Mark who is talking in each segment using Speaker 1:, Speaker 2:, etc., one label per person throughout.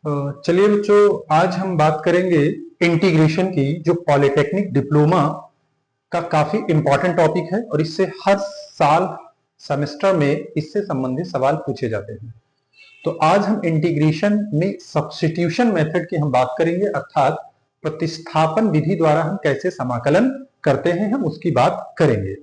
Speaker 1: चलिए बच्चों, आज हम बात करेंगे इंटीग्रेशन की, जो पॉलिटेक्निक डिप्लोमा का काफी इंपॉर्टेंट टॉपिक है और इससे हर साल सेमेस्टर में इससे संबंधित सवाल पूछे जाते हैं। तो आज हम इंटीग्रेशन में सब्स्टिट्यूशन मेथड की हम बात करेंगे, अर्थात प्रतिस्थापन विधि द्वारा हम कैसे समाकलन करते हैं, हम उसकी बात करेंगे।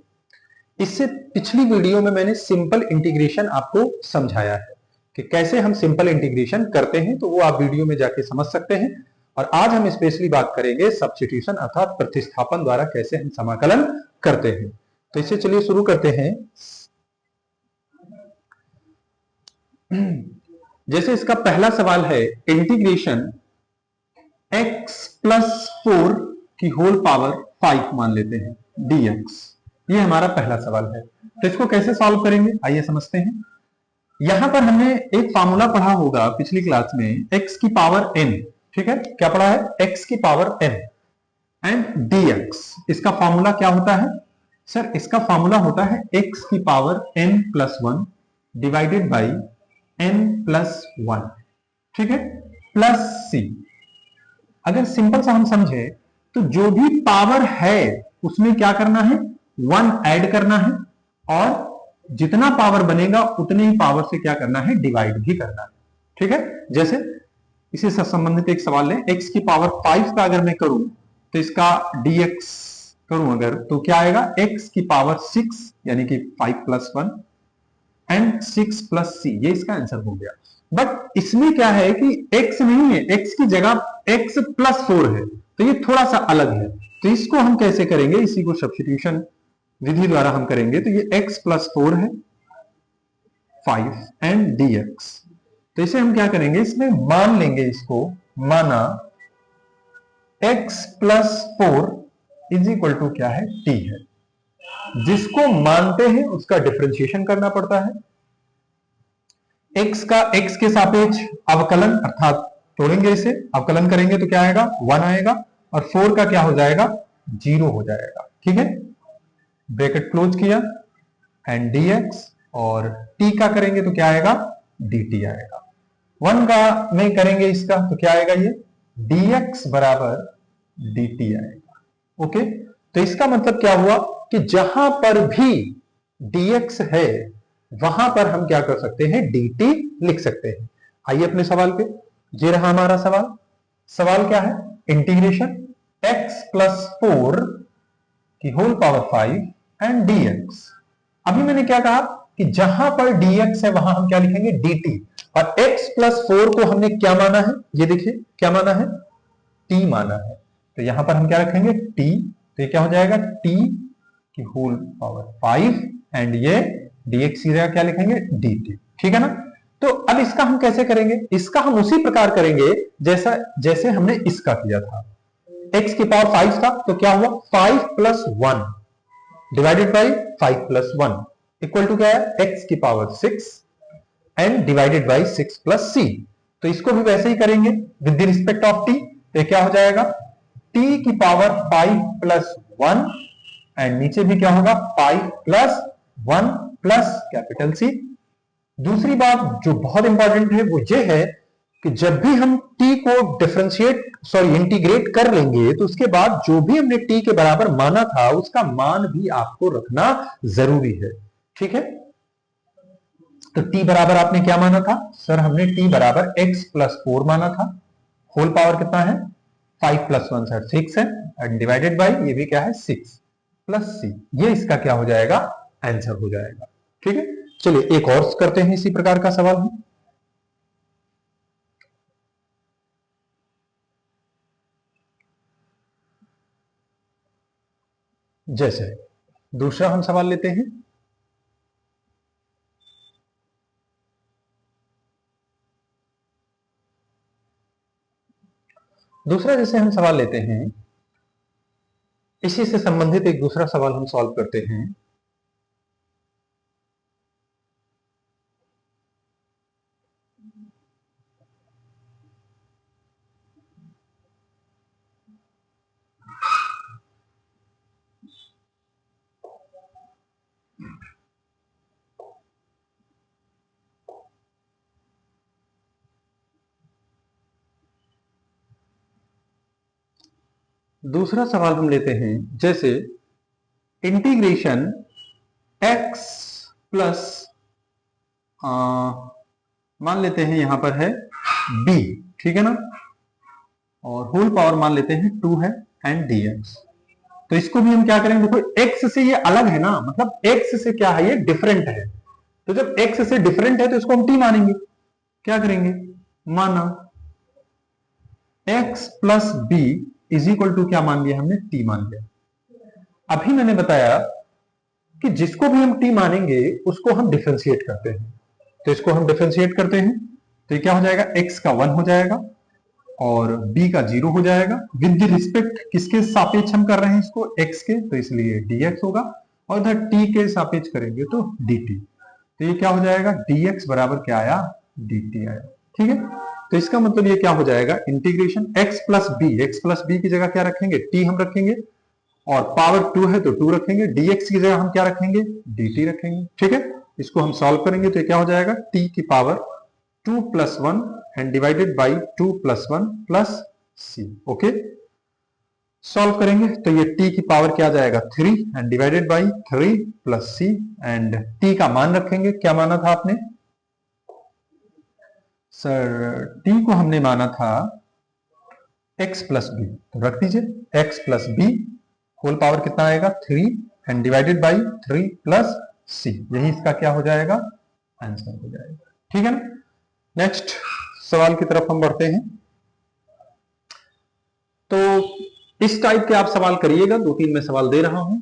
Speaker 1: इससे पिछली वीडियो में मैंने सिंपल इंटीग्रेशन आपको समझाया है कि कैसे हम सिंपल इंटीग्रेशन करते हैं, तो वो आप वीडियो में जाके समझ सकते हैं। और आज हम स्पेशली बात करेंगे सब्स्टिट्यूशन अर्थात प्रतिस्थापन द्वारा कैसे हम समाकलन करते हैं। तो इससे चलिए शुरू करते हैं। जैसे इसका पहला सवाल है, इंटीग्रेशन x प्लस 4 की होल पावर 5 मान लेते हैं dx। ये हमारा पहला सवाल है। तो इसको कैसे सॉल्व करेंगे, आइए समझते हैं। यहां पर हमने एक फार्मूला पढ़ा होगा पिछली क्लास में, x की पावर n। ठीक है, क्या पढ़ा है? x की पावर n एंड dx। इसका फार्मूला क्या होता है सर? इसका फार्मूला होता है x की power n plus 1 divided by n plus 1, ठीक है, प्लस c। अगर सिंपल सा हम समझे तो जो भी पावर है उसमें क्या करना है, 1 ऐड करना है, और जितना पावर बनेगा उतने ही पावर से क्या करना है, डिवाइड भी करना है। ठीक है, जैसे इसी से संबंधित एक सवाल है, x की पावर 5 का अगर मैं करूं तो इसका dx करूं अगर, तो क्या आएगा, x की पावर 6 यानी कि 5 प्लस 1 एंड 6 प्लस c। ये इसका आंसर हो गया। बट इसमें क्या है कि x नहीं है, x की जगह x प्लस 4 है, तो ये थोड़ा सा अलग है। तो इसको हम कैसे करेंगे, इसी को सब्स्टिट्यूशन विधि द्वारा हम करेंगे। तो ये x प्लस 4 है 5 एंड dx। तो इसे हम क्या करेंगे, इसमें मान लेंगे, इसको माना x plus 4 is equal to क्या है, t है। जिसको मानते हैं उसका डिफरेंशिएशन करना पड़ता है। x का x के सापेक्ष अवकलन, अर्थात तोड़ेंगे इसे, अवकलन करेंगे तो क्या आएगा, 1 आएगा, और 4 का क्या हो जाएगा, 0 हो जाएगा। ठीक है, ब्रैकेट क्लोज किया एंड dx, और t का करेंगे तो क्या आएगा, dt आएगा। 1 का में करेंगे इसका तो क्या आएगा, ये dx बराबर dt आएगा। ओके, तो इसका मतलब क्या हुआ कि जहां पर भी dx है वहां पर हम क्या कर सकते हैं, dt लिख सकते हैं। आइए अपने सवाल पे, ये रहा हमारा सवाल। सवाल क्या है, इंटीग्रेशन x प्लस 4 की होल पावर 5 एंड dx। अभी मैंने क्या कहा कि जहां पर dx है वहां हम क्या लिखेंगे, dt। और x प्लस 4 को हमने क्या माना है, ये देखिए क्या माना है, t माना है। तो यहां पर हम क्या रखेंगे, t। तो ये क्या हो जाएगा, t की होल पावर 5 एंड ये dx की जगह क्या लिखेंगे, dt। ठीक है ना। तो अब इसका हम कैसे करेंगे, इसका हम उसी प्रकार करेंगे जैसा जैसे हमने इसका किया था। x की पावर 5 था तो क्या हुआ, 5 plus 1 divided by 5 plus 1 equal to क्या है, x की power 6 and divided by 6 plus c। तो इसको भी वैसे ही करेंगे with the respect of t। तो क्या हो जाएगा, t की पावर 5 प्लस 1 एंड नीचे भी क्या होगा, 5 प्लस 1 प्लस कैपिटल C। दूसरी बात जो बहुत इंपॉर्टेंट है वो ये है कि जब भी हम t को इंटीग्रेट कर लेंगे तो उसके बाद जो भी हमने t के बराबर माना था उसका मान भी आपको रखना जरूरी है। ठीक है, तो t बराबर आपने क्या माना था सर, हमने t बराबर x प्लस 4 माना था। होल पावर कितना है, 5 प्लस 1 सर 6 है, एंड डिवाइडेड बाई ये भी क्या है, 6 प्लस c। ये इसका क्या हो जाएगा, आंसर हो जाएगा। ठीक है, चलिए एक और करते हैं इसी प्रकार का सवाल हम। जैसे दूसरा हम सवाल लेते हैं। दूसरा जैसे हम सवाल लेते हैं, इसी से संबंधित एक दूसरा सवाल हम सॉल्व करते हैं। दूसरा सवाल हम लेते हैं, जैसे इंटीग्रेशन x प्लस मान लेते हैं यहां पर है b, ठीक है ना, और होल पावर मान लेते हैं 2 है एंड dx। तो इसको भी हम क्या करेंगे, देखो x से ये अलग है ना, मतलब x से क्या है, ये डिफरेंट है। तो जब x से डिफरेंट है तो इसको हम t मानेंगे। क्या करेंगे, माना x plus b is equal to क्या मान लिया हमने, t मान लिया। अभी मैंने बताया कि जिसको भी हम t मानेंगे उसको हम डिफरेंशिएट करते हैं। तो इसको हम डिफरेंशिएट करते हैं तो ये क्या हो जाएगा, x का 1 हो जाएगा और b का 0 हो जाएगा। विद द रिस्पेक्ट किसके सापेक्ष हम कर रहे हैं इसको, x के, तो इसलिए dx होगा। और इधर t के सापेक्ष करेंगे तो dt। तो ये क्या हो जाएगा, dx बराबर क्या आया, dt आया। ठीक है, तो इसका मतलब ये क्या हो जाएगा, इंटीग्रेशन x प्लस बी की जगह क्या रखेंगे, t हम रखेंगे, और पावर 2 है तो 2 रखेंगे, dx की जगह हम क्या रखेंगे, dt रखेंगे। ठीक है, इसको हम सॉल्व करेंगे तो ये क्या हो जाएगा, t की power 2 plus 1 and divided by 2 plus 1 plus c। Okay, solve करेंगे तो ये t की पावर क्या जाएगा, 3 and divided by 3 plus c, and t का मान रखेंगे, क्या माना था आपने सर, t को हमने माना था x प्लस बी, तो रख दीजिए x plus B whole power कितना आएगा, 3 and divided by 3 plus C. यही इसका क्या हो जाएगा, आंसर हो जाएगा। ठीक है ना, नेक्स्ट सवाल की तरफ हम बढ़ते हैं। तो इस टाइप के आप सवाल करिएगा, 2-3 मैं सवाल दे रहा हूं,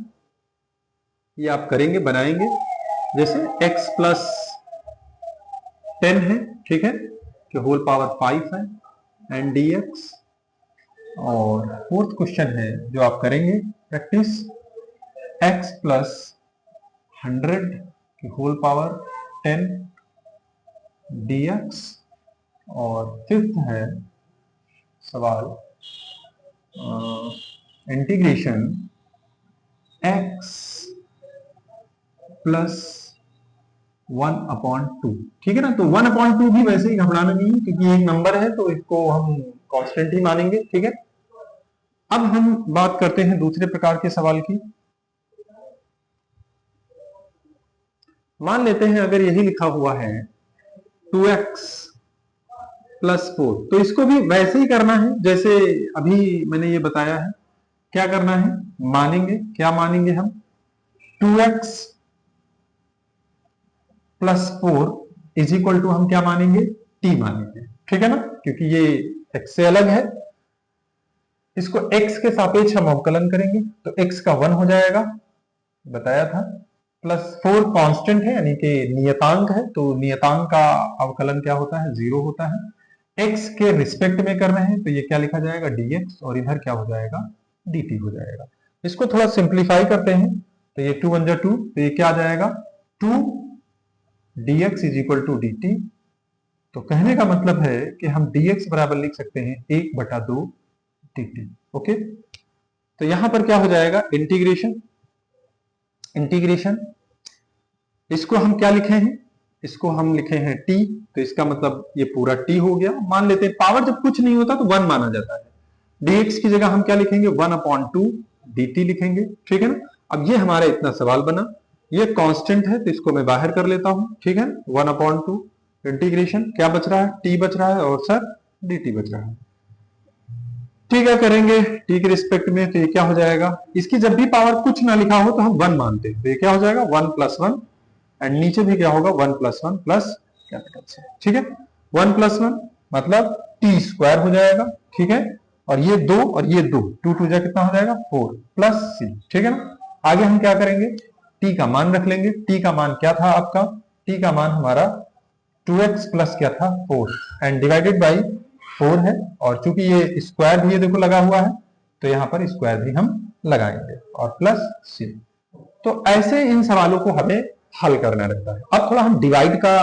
Speaker 1: ये आप करेंगे, बनाएंगे। जैसे x प्लस 10 है, ठीक है, कि होल पावर 5 है एंड dx। और फोर्थ क्वेश्चन है जो आप करेंगे प्रैक्टिस, x प्लस 100 की होल पावर 10 dx। और फिफ्थ है सवाल इंटीग्रेशन x प्लस 1/2। ठीक है ना, तो 1/2 भी वैसे ही घबराना नहीं है क्योंकि एक नंबर है तो इसको हम कांस्टेंट ही मानेंगे। ठीक है, अब हम बात करते हैं दूसरे प्रकार के सवाल की। मान लेते हैं अगर यही लिखा हुआ है 2x प्लस 4, तो इसको भी वैसे ही करना है जैसे अभी मैंने ये बताया है। क्या करना है, मानेंगे, क्या मानेंगे हम, 2x plus 4 is equal to हम क्या मानेंगे, t मानेंगे। ठीक है ना, क्योंकि ये x से अलग है, इसको x के सापेक्ष हम अवकलन करेंगे तो x का 1 हो जाएगा, बताया था, प्लस 4 कांस्टेंट है यानी कि नियतांक है, तो नियतांक का अवकलन क्या होता है, 0 होता है। x के रिस्पेक्ट में कर रहे हैं तो ये क्या लिखा जाएगा, dx, और इधर क्या हो जाएगा, dt हो जाएगा। इसको थोड़ा सिंप्लीफाई करते हैं तो ये 2 1 जा 2, तो ये क्या आ जाएगा, 2 dx is equal to dt। तो कहने का मतलब है कि हम dx बराबर लिख सकते हैं 1/2 dt। ओके, तो यहां पर क्या हो जाएगा, इंटीग्रेशन इसको हम क्या लिखे हैं, इसको हम लिखे हैं t, तो इसका मतलब ये पूरा t हो गया। मान लेते हैं पावर जब कुछ नहीं होता तो 1 माना जाता है, dx की जगह हम क्या लिखेंगे, 1/2 dt लिखेंगे। ठीक है ना, अब ये हमारा इतना सवाल बना, ये कांस्टेंट है तो इसको मैं बाहर कर लेता हूं। ठीक है, 1/2 इंटीग्रेशन क्या बच रहा है, t बच रहा है और सर dt बच रहा है। ठीक है, करेंगे t के रिस्पेक्ट में, तो ये क्या हो जाएगा, इसकी जब भी पावर कुछ ना लिखा हो तो हम 1 मानते हैं, तो ये क्या हो जाएगा 1 प्लस 1, एंड नीचे भी क्या होगा 1 प्लस 1 प्लस कैपिटल सी। ठीक है, 1 प्लस 1 मतलब टी स्क्वायर हो जाएगा। ठीक है, और ये 2 और ये 2, 2 2 जा कितना हो जाएगा 4 प्लस सी। ठीक है ना, आगे हम क्या करेंगे, t का मान रख लेंगे। t का मान क्या था आपका, t का मान हमारा 2x प्लस क्या था 4 एंड डिवाइडेड बाई 4 है, और चूंकि ये स्क्वायर भी ये देखो लगा हुआ है तो यहां पर स्क्वायर भी हम लगाएंगे और प्लस सी। तो ऐसे इन सवालों को हमें हल करना रहता है। अब थोड़ा हम डिवाइड का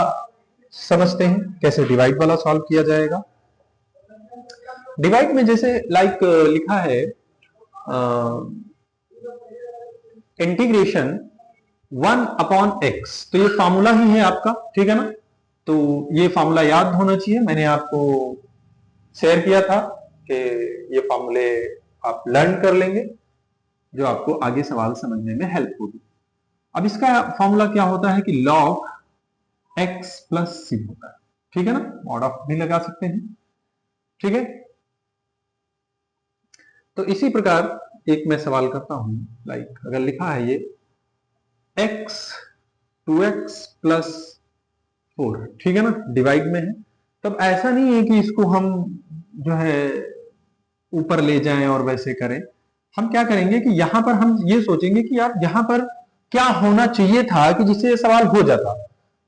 Speaker 1: समझते हैं, कैसे डिवाइड वाला सॉल्व किया जाएगा। डिवाइड में जैसे लाइक लिखा है इंटीग्रेशन 1/x, तो ये फॉर्मूला ही है आपका। ठीक है ना, तो ये फॉर्मूला याद होना चाहिए, मैंने आपको शेयर किया था कि ये फॉर्मूले आप लर्न कर लेंगे, जो आपको आगे सवाल समझने में हेल्प होगी। अब इसका फॉर्मूला क्या होता है कि log x प्लस सी होता है, ठीक है ना, मॉड ऑफ भी लगा सकते हैं, ठीक है। तो इसी प्रकार एक मैं सवाल करता हूं, लाइक अगर लिखा है ये x 2x प्लस 4, ठीक है ना, डिवाइड में है, तब ऐसा नहीं है कि इसको हम जो है ऊपर ले जाएं और वैसे करें। हम क्या करेंगे कि यहां पर हम ये सोचेंगे कि यार यहां पर क्या होना चाहिए था कि जिससे ये सवाल हो जाता।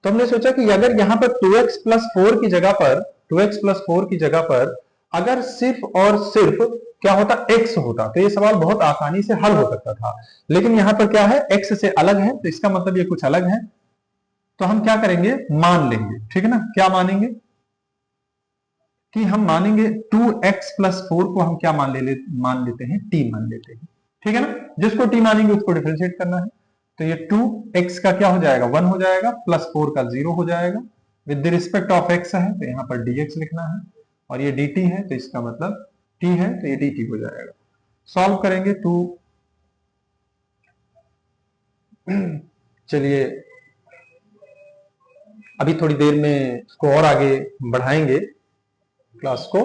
Speaker 1: तो हमने सोचा कि अगर यहां पर 2x प्लस 4 की जगह पर 2x प्लस 4 की जगह पर अगर सिर्फ और सिर्फ क्या होता, x होता, तो ये सवाल बहुत आसानी से हल हो सकता था। लेकिन यहां पर क्या है, x से अलग है, तो इसका मतलब ये कुछ अलग है। तो हम क्या करेंगे, मान लेंगे, ठीक है ना। क्या मानेंगे कि हम मानेंगे 2x प्लस 4 को हम क्या मान लेते हैं, t मान लेते हैं, ठीक है ना। जिसको t मानेंगे उसको डिफरेंशिएट करना है। तो ये 2x का क्या हो जाएगा, 1 हो जाएगा, प्लस 4 का 0 हो जाएगा। विद रिस्पेक्ट ऑफ x है तो यहां पर dx लिखना है, और ये dt है तो इसका मतलब t है तो ये dt हो जाएगा। सॉल्व करेंगे तो चलिए अभी थोड़ी देर में इसको और आगे बढ़ाएंगे क्लास को।